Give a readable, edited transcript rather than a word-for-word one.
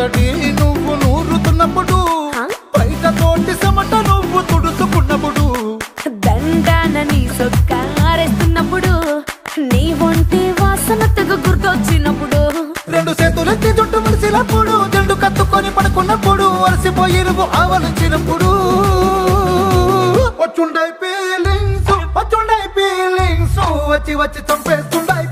సందడి నువ్వు నూరుతున్నప్పుడు బయట తోటి సమట నువ్వు తుడుచుకున్నప్పుడు దండాన నీ సొక్కారేస్తున్నప్పుడు నీ ఒంటి వాసన తెగ గుర్తొచ్చినప్పుడు రెండు చేతులెత్తి చుట్టూ మలిసినప్పుడు జండు కత్తుకొని పడుకున్నప్పుడు అలసిపోయి నువ్వు ఆవలించినప్పుడు వచ్చుండై ఫీలింగ్స్ వచ్చి వచ్చి చంపేస్తుండై